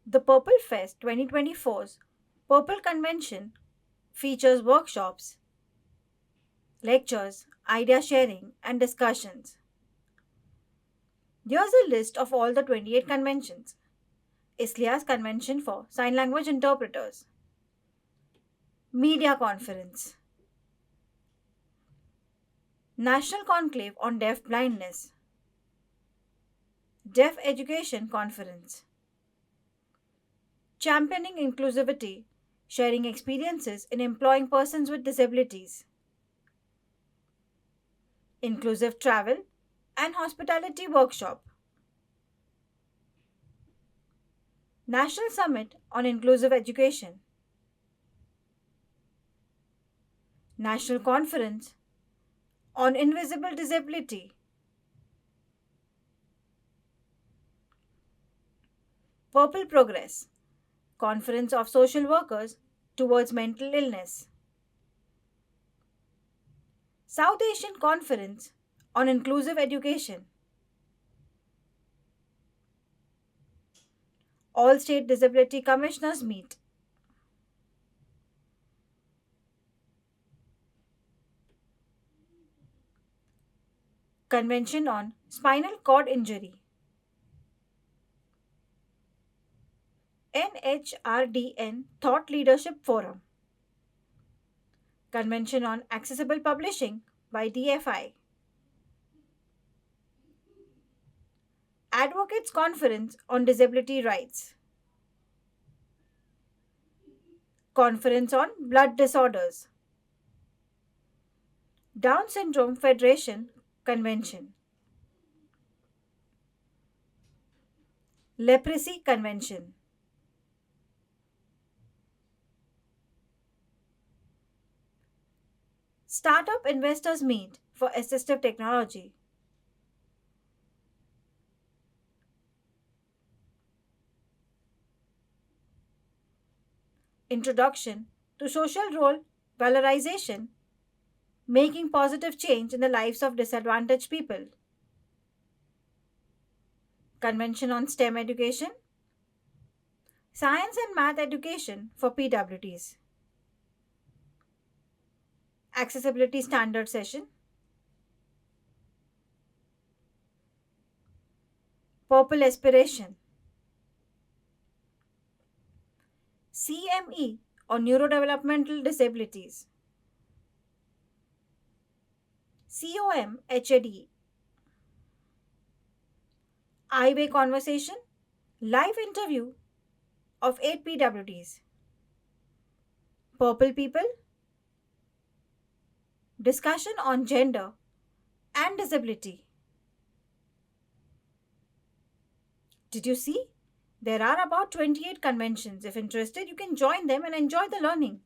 The Purple Fest 2024's Purple Convention features workshops, lectures, idea sharing, and discussions. Here's a list of all the 28 conventions. ISLIA's Convention for Sign Language Interpreters, Media Conference, National Conclave on Deafblindness, Deaf Education Conference, Championing Inclusivity, Sharing Experiences in Employing Persons with Disabilities, Inclusive Travel and Hospitality Workshop, National Summit on Inclusive Education, National Conference on Invisible Disability, Purple Progress, Conference of Social Workers Towards Mental Illness, South Asian Conference on Inclusive Education, All State Disability Commissioners Meet, Convention on Spinal Cord Injury, NHRDN Thought Leadership Forum, Convention on Accessible Publishing by DFI, Advocates Conference on Disability Rights, Conference on Blood Disorders, Down Syndrome Federation Convention, Leprosy Convention, Startup Investors Meet for Assistive Technology, Introduction to Social Role Valorization, Making Positive Change in the Lives of Disadvantaged People, Convention on STEM Education, Science and Math Education for PWTs, Accessibility Standard Session, Purple Aspiration, CME on Neurodevelopmental Disabilities, COMHAD, I-Way Conversation, live interview of 8 PWTs, Purple People, discussion on gender and disability. Did you see? There are about 28 conventions. If interested, you can join them and enjoy the learning.